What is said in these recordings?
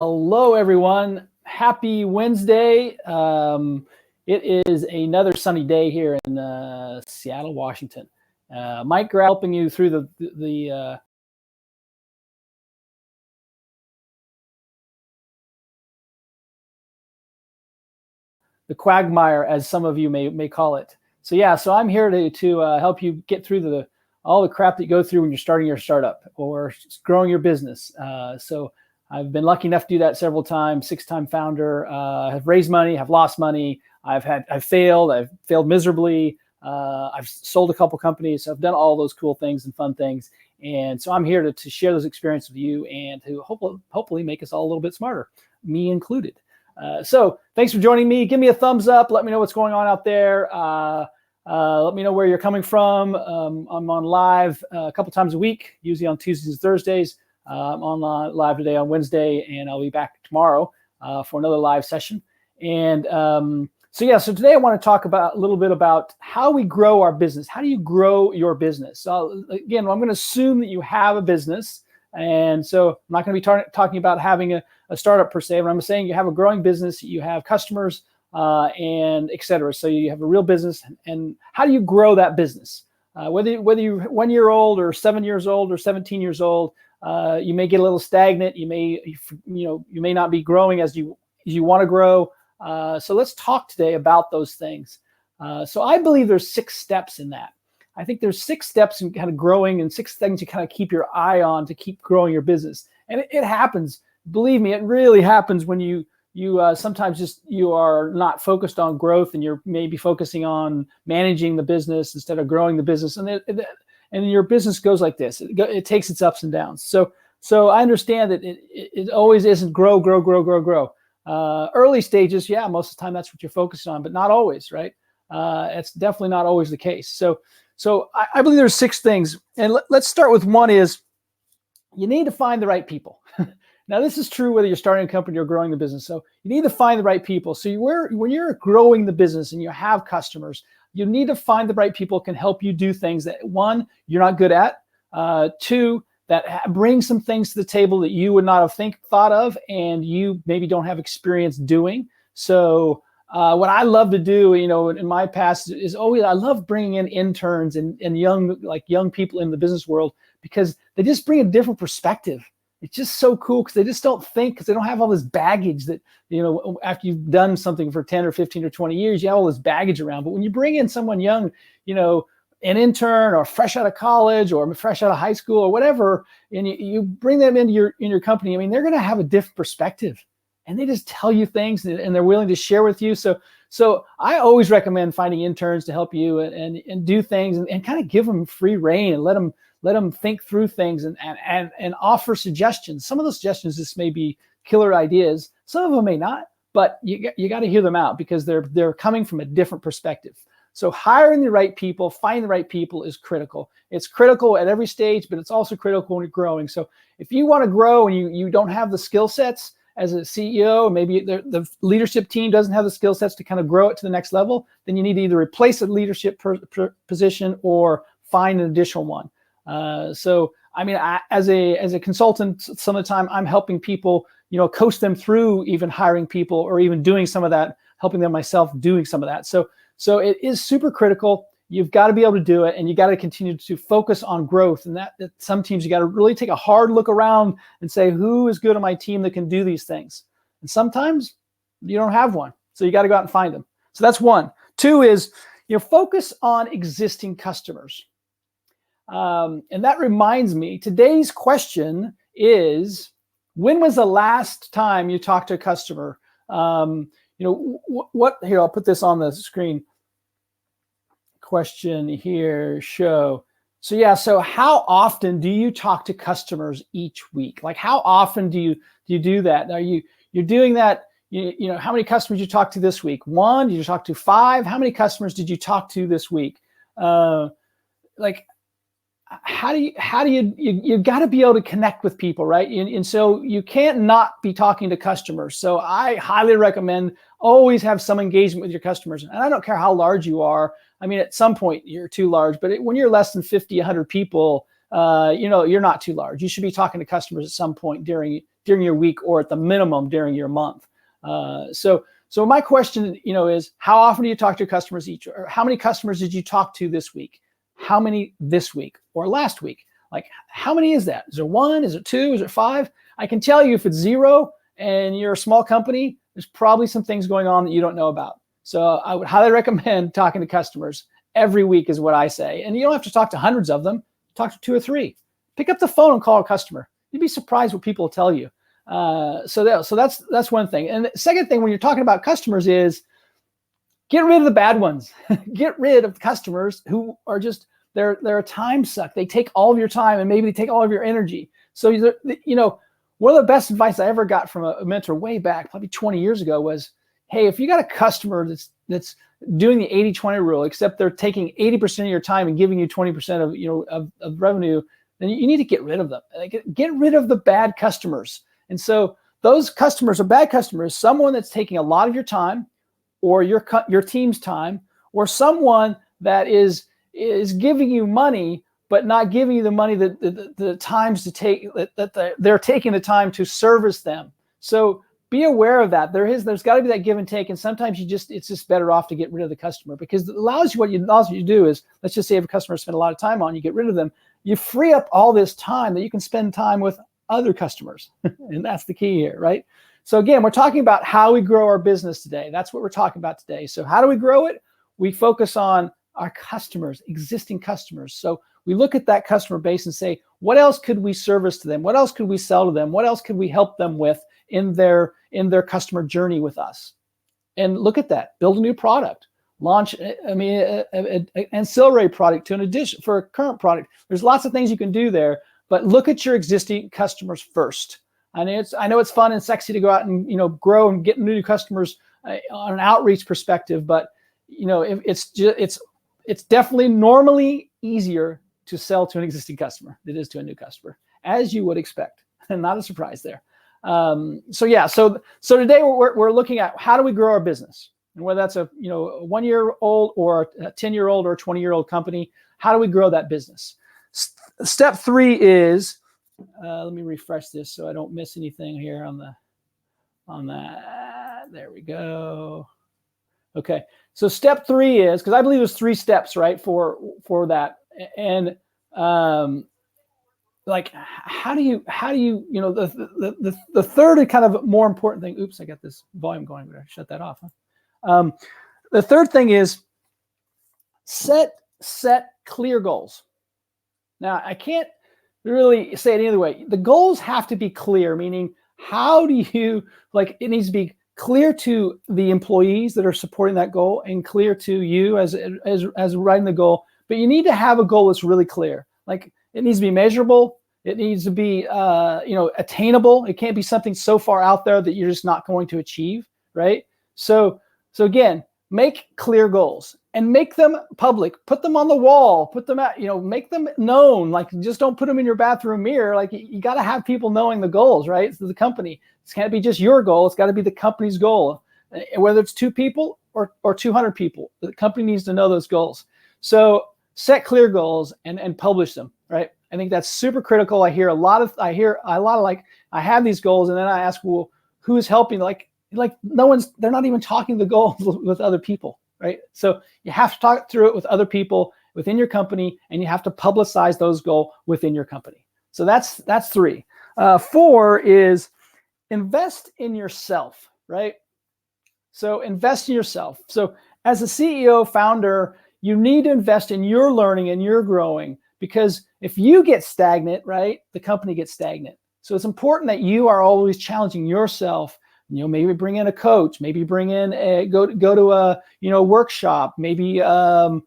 Hello, everyone. Happy Wednesday. It is another sunny day here in Seattle, Washington. Mike Grabham helping you through the quagmire, as some of you may call it. So I'm here to help you get through all the crap that you go through when you're starting your startup or growing your business. So I've been lucky enough to do that several times. 6-time founder. Have raised money, have lost money. I've failed miserably. I've sold a couple companies. So I've done all those cool things and fun things. And so I'm here to share those experiences with you and to hopefully make us all a little bit smarter, me included. So thanks for joining me. Give me a thumbs up. Let me know what's going on out there. Let me know where you're coming from. I'm on live a couple times a week, usually on Tuesdays and Thursdays. I'm on live today on Wednesday, and I'll be back tomorrow for another live session. And so today I want to talk a little bit about how we grow our business. How do you grow your business? So again, I'm going to assume that you have a business. And so I'm not going to be talking about having a startup per se, but I'm saying you have a growing business, you have customers, and et cetera. So you have a real business, and how do you grow that business? Whether you're 1 year old or 7 years old or 17 years old, you may get a little stagnant. You may not be growing as you want to grow. So let's talk today about those things. So I believe there's 6 steps in that. I think there's 6 steps in kind of growing and 6 things you kind of keep your eye on to keep growing your business. And it happens. Believe me, it really happens when you sometimes just you are not focused on growth and you're maybe focusing on managing the business instead of growing the business. And your business goes like this. It takes its ups and downs. So I understand that it always isn't grow. Early stages, yeah, most of the time that's what you're focused on, but not always, right? It's definitely not always the case. So I believe there's 6 things. And let's start with one is you need to find the right people. Now, this is true whether you're starting a company or growing the business. So you need to find the right people. So when you're growing the business and you have customers, you need to find the right people who can help you do things that, 1, you're not good at, 2, that bring some things to the table that you would not have thought of and you maybe don't have experience doing. So what I love to do, in my past is always, I love bringing in interns and young people in the business world because they just bring a different perspective. It's just so cool because they just don't think, because they don't have all this baggage that, after you've done something for 10 or 15 or 20 years, you have all this baggage around. But when you bring in someone young, an intern or fresh out of college or fresh out of high school or whatever, and you bring them into your company, they're going to have a different perspective. And they just tell you things and they're willing to share with you. So I always recommend finding interns to help you and do things and kind of give them free reign and let them think through things and offer suggestions. Some of those suggestions just may be killer ideas. Some of them may not, but you got to hear them out because they're coming from a different perspective. So hiring the right people, finding the right people is critical. It's critical at every stage, but it's also critical when you're growing. So if you want to grow and you don't have the skill sets as a CEO, maybe the leadership team doesn't have the skill sets to kind of grow it to the next level, then you need to either replace a leadership position or find an additional one. As a consultant, some of the time I'm helping people, coach them through even hiring people or even doing some of that, helping them myself doing some of that. So it is super critical. You've got to be able to do it, and you got to continue to focus on growth. And that some teams you got to really take a hard look around and say, who is good on my team that can do these things? And sometimes you don't have one, so you got to go out and find them. So that's 1. 2 is focus on existing customers. And that reminds me, today's question is, when was the last time you talked to a customer? Here, I'll put this on the screen. Question here, show. So how often do you talk to customers each week? Like, how often do you do that? Are you're doing that? How many customers did you talk to this week? 1? Did you talk to 5? How many customers did you talk to this week? How do you got to be able to connect with people, right? And so you can't not be talking to customers. So I highly recommend always have some engagement with your customers. And I don't care how large you are. At some point you're too large, but when you're less than 50, 100 people, you're not too large. You should be talking to customers at some point during during your week, or at the minimum during your month. So my question, is how often do you talk to your customers each, or how many customers did you talk to this week? How many this week or last week? Like, how many is that? Is there 1? Is it 2? Is it 5? I can tell you if it's 0 and you're a small company, there's probably some things going on that you don't know about. So I would highly recommend talking to customers every week is what I say. And you don't have to talk to hundreds of them. Talk to 2 or 3. Pick up the phone and call a customer. You'd be surprised what people will tell you. So that's one thing. And the second thing when you're talking about customers is get rid of the bad ones. Get rid of customers who are just, they're a time suck. They take all of your time and maybe they take all of your energy. So, one of the best advice I ever got from a mentor way back, probably 20 years ago, was, hey, if you got a customer that's doing the 80-20 rule, except they're taking 80% of your time and giving you 20% of revenue, then you need to get rid of them. Get rid of the bad customers. And so those customers are bad customers, someone that's taking a lot of your time, or your team's time, or someone that is giving you money but not giving you the money that the times to take, that they're taking the time to service them. So be aware of that. There's got to be that give and take, and sometimes it's just better off to get rid of the customer, because it allows you to do is, let's just say if a customer spent a lot of time on, you get rid of them, you free up all this time that you can spend time with other customers. And that's the key here, right? So again, we're talking about how we grow our business today. That's what we're talking about today. So how do we grow it? We focus on our customers, existing customers. So we look at that customer base and say, what else could we service to them? What else could we sell to them? What else could we help them with in their customer journey with us? And look at that, build a new product, launch, an ancillary product to an addition for a current product. There's lots of things you can do there, but look at your existing customers first. I know it's fun and sexy to go out and grow and get new customers on an outreach perspective, but it's definitely normally easier to sell to an existing customer than it is to a new customer, as you would expect, and not a surprise there. So today we're looking at how do we grow our business, and whether that's a 1-year-old or a 10-year-old or a 20-year-old company, how do we grow that business? Step 3 is, let me refresh this so I don't miss anything here on that. There we go. Okay, so step 3 is, because I believe there's 3 steps, right, for that, and like how do you the third and kind of more important thing. Oops, I got this volume going. I'm gonna shut that off. The third thing is set clear goals. Now, I can't really say it any other way. The goals have to be clear, meaning how do you, it needs to be clear to the employees that are supporting that goal and clear to you as writing the goal. But you need to have a goal that's really clear. Like, it needs to be measurable. It needs to be attainable. It can't be something so far out there that you're just not going to achieve, right? So again, make clear goals and make them public. Put them on the wall. Put them out. Make them known. Like, just don't put them in your bathroom mirror. Like, you got to have people knowing the goals, right? So the company. It can't be just your goal. It's got to be the company's goal. Whether it's 2 people or 200 people, the company needs to know those goals. So set clear goals and publish them, right? I think that's super critical. I hear a lot of like, I have these goals, and then I ask, well, who's helping? Like they're not even talking the goals with other people, right? So you have to talk through it with other people within your company, and you have to publicize those goals within your company. So that's 3. 4 is invest in yourself, right? So invest in yourself. So as a CEO, founder, you need to invest in your learning and your growing, because if you get stagnant, right, the company gets stagnant. So it's important that you are always challenging yourself. Maybe bring in a coach, maybe bring in go to a workshop, maybe hire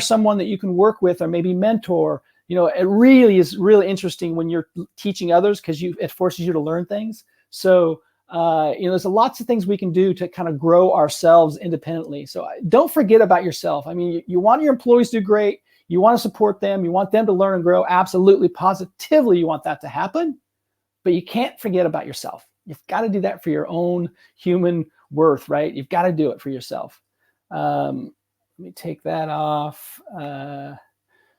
someone that you can work with, or maybe mentor. It really is really interesting when you're teaching others, because it forces you to learn things. So there's lots of things we can do to kind of grow ourselves independently. So don't forget about yourself. I mean, you want your employees to do great. You want to support them. You want them to learn and grow. Absolutely, positively, you want that to happen. But you can't forget about yourself. You've got to do that for your own human worth, right? You've got to do it for yourself. Let me take that off.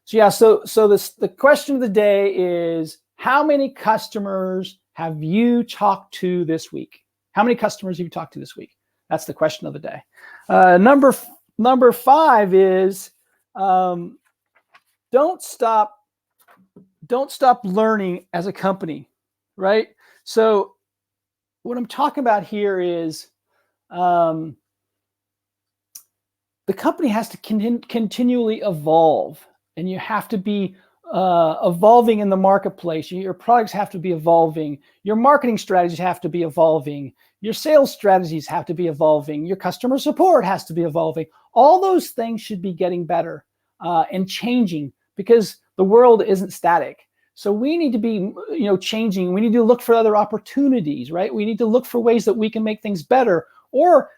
So the question of the day is, How many customers have you talked to this week? How many customers have you talked to this week? That's the question of the day. Number 5 is don't stop learning as a company, right? So what I'm talking about here is the company has to continually evolve, and you have to be evolving in the marketplace. Your products have to be evolving. Your marketing strategies have to be evolving. Your sales strategies have to be evolving. Your customer support has to be evolving. All those things should be getting better and changing, because the world isn't static. So we need to be, changing. We need to look for other opportunities, right? We need to look for ways that we can make things better, or,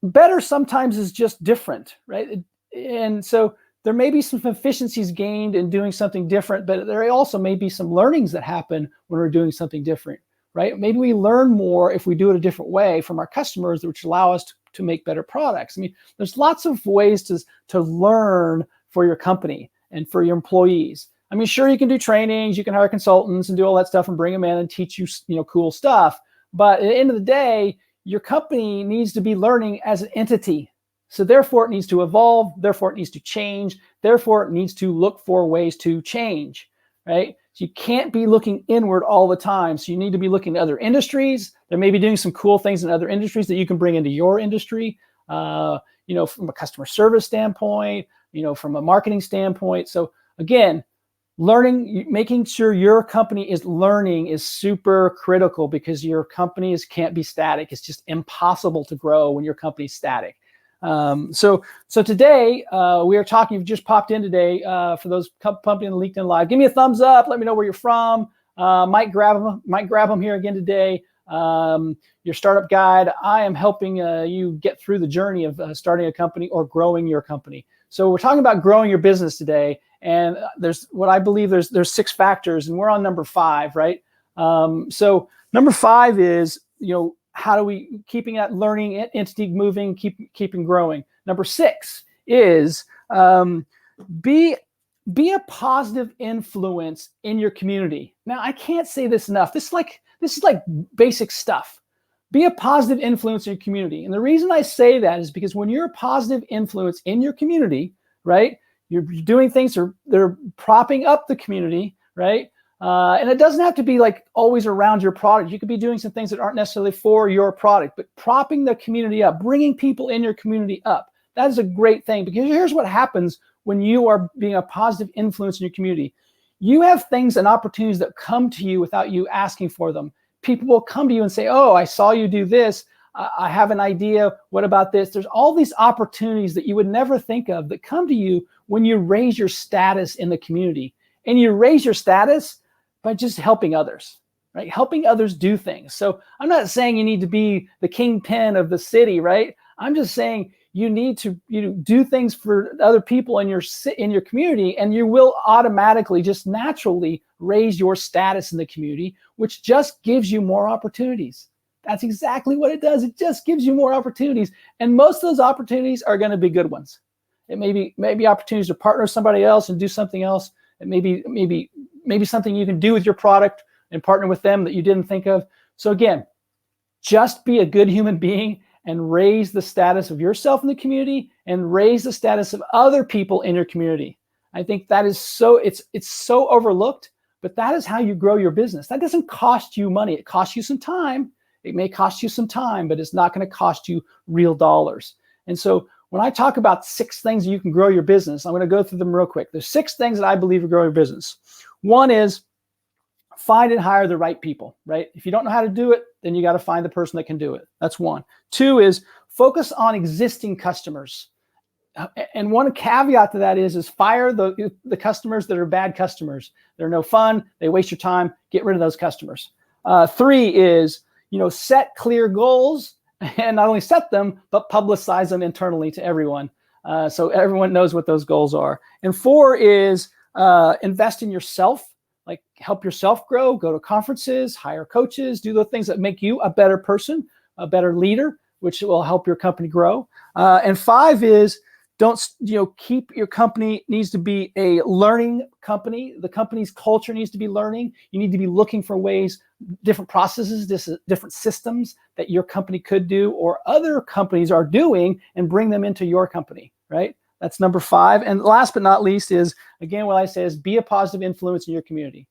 better sometimes is just different, right? And so there may be some efficiencies gained in doing something different, but there also may be some learnings that happen when we're doing something different, right? Maybe we learn more if we do it a different way from our customers, which allow us to make better products. I mean, there's lots of ways to learn for your company and for your employees. I mean, sure, you can do trainings, you can hire consultants and do all that stuff and bring them in and teach you, cool stuff. But at the end of the day, your company needs to be learning as an entity. So therefore it needs to evolve, therefore it needs to change, therefore it needs to look for ways to change, right? So you can't be looking inward all the time. So you need to be looking at other industries. They may be doing some cool things in other industries that you can bring into your industry, from a customer service standpoint, from a marketing standpoint. So again, learning, making sure your company is learning is super critical, because your companies can't be static. It's just impossible to grow when your company's static. So today we are talking. If you just popped in today, for those pumped in LinkedIn Live, give me a thumbs up. Let me know where you're from. Mike Grabham here again today. Your startup guide. I am helping you get through the journey of starting a company or growing your company. So we're talking about growing your business today, and there's 6 factors, and we're on number 5, right? So number 5 is, how do we keeping that learning entity moving, keeping growing? Number 6 is be a positive influence in your community. Now, I can't say this enough. This is like basic stuff. Be a positive influence in your community. And the reason I say that is because when you're a positive influence in your community, right, you're doing things that are propping up the community, right? And it doesn't have to be like always around your product. You could be doing some things that aren't necessarily for your product, but propping the community up, bringing people in your community up. That is a great thing, because here's what happens when you are being a positive influence in your community. You have things and opportunities that come to you without you asking for them. People will come to you and say, oh, I saw you do this. I have an idea. What about this? There's all these opportunities that you would never think of that come to you when you raise your status in the community. And you raise your status by just helping others, right? Helping others do things. So I'm not saying you need to be the kingpin of the city, right? I'm just saying you need to do things for other people in your community, and you will automatically, just naturally, raise your status in the community, which just gives you more opportunities. That's exactly what it does. It just gives you more opportunities, and most of those opportunities are going to be good ones. It may be opportunities to partner with somebody else and do something else. It may be something you can do with your product and partner with them that you didn't think of. So again, just be a good human being and raise the status of yourself in the community and raise the status of other people in your community. I think that is it's so overlooked, but that is how you grow your business. That doesn't cost you money. It costs you some time. It may cost you some time, but it's not going to cost you real dollars. And so when I talk about 6 things you can grow your business, I'm going to go through them real quick. There's 6 things that I believe will grow your business. 1 is find and hire the right people, right? If you don't know how to do it, then you got to find the person that can do it. That's 1. 2 is focus on existing customers. And one caveat to that is fire the customers that are bad customers. They're no fun. They waste your time. Get rid of those customers. 3 is, set clear goals, and not only set them, but publicize them internally to everyone. So everyone knows what those goals are. And 4 is invest in yourself, like help yourself grow, go to conferences, hire coaches, do the things that make you a better person, a better leader, which will help your company grow. And 5 is Don't, keep your company needs to be a learning company. The company's culture needs to be learning. You need to be looking for ways, different processes, different systems that your company could do or other companies are doing, and bring them into your company, right? That's number 5. And last but not least is, again, what I say is be a positive influence in your community.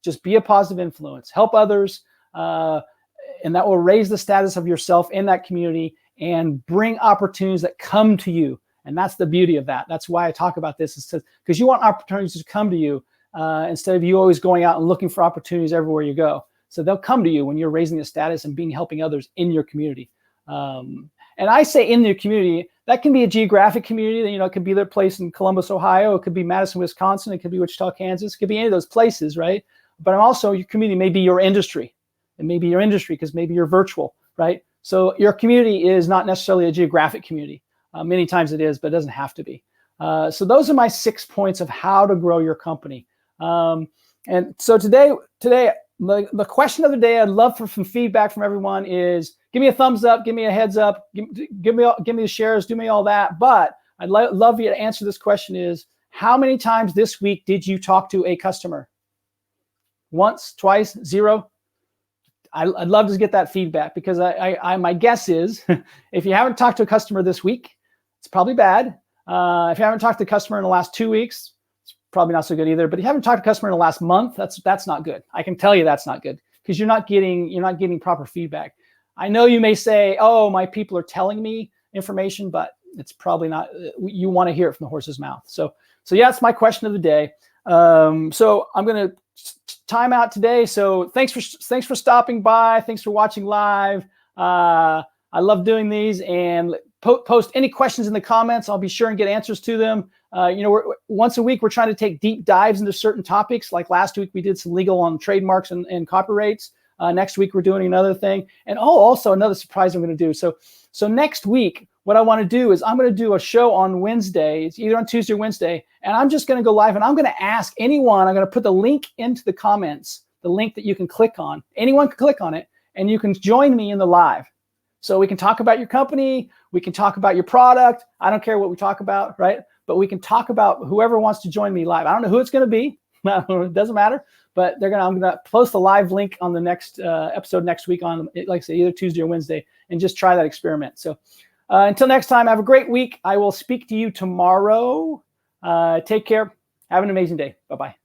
Just be a positive influence. Help others, and that will raise the status of yourself in that community and bring opportunities that come to you. And that's the beauty of that. That's why I talk about this, is because you want opportunities to come to you instead of you always going out and looking for opportunities everywhere you go. So they'll come to you when you're raising the status and helping others in your community. And I say in your community, that can be a geographic community. It could be their place in Columbus, Ohio. It could be Madison, Wisconsin. It could be Wichita, Kansas. It could be any of those places, right? But also your community may be your industry. It may be your industry because maybe you're virtual, right? So your community is not necessarily a geographic community. Many times it is, but it doesn't have to be. So those are my 6 points of how to grow your company. And so today, the question of the day, I'd love for some feedback from everyone is, give me a thumbs up, give me a heads up, give me the shares, do me all that. But I'd love you to answer this question is, how many times this week did you talk to a customer? Once, twice, 0? I'd love to get that feedback, because my guess is if you haven't talked to a customer this week, it's probably bad. If you haven't talked to a customer in the last 2 weeks, it's probably not so good either. But if you haven't talked to a customer in the last month, that's not good. I can tell you that's not good, because you're not getting proper feedback. I know you may say, oh, my people are telling me information, but it's probably not. You want to hear it from the horse's mouth. So yeah, it's my question of the day. So I'm going to time out today. So thanks for stopping by. Thanks for watching live. I love doing these, and post any questions in the comments. I'll be sure and get answers to them. Once a week, we're trying to take deep dives into certain topics. Like last week, we did some legal on trademarks and copyrights. Next week, we're doing another thing. And also another surprise I'm going to do. So next week, what I want to do is I'm going to do a show on Wednesday. It's either on Tuesday or Wednesday. And I'm just going to go live, and I'm going to ask anyone. I'm going to put the link into the comments, the link that you can click on. Anyone can click on it, and you can join me in the live. So we can talk about your company. We can talk about your product. I don't care what we talk about, right? But we can talk about whoever wants to join me live. I don't know who it's going to be. It doesn't matter. But I'm going to post the live link on the next episode next week on, like I say, either Tuesday or Wednesday, and just try that experiment. So until next time, have a great week. I will speak to you tomorrow. Take care. Have an amazing day. Bye-bye.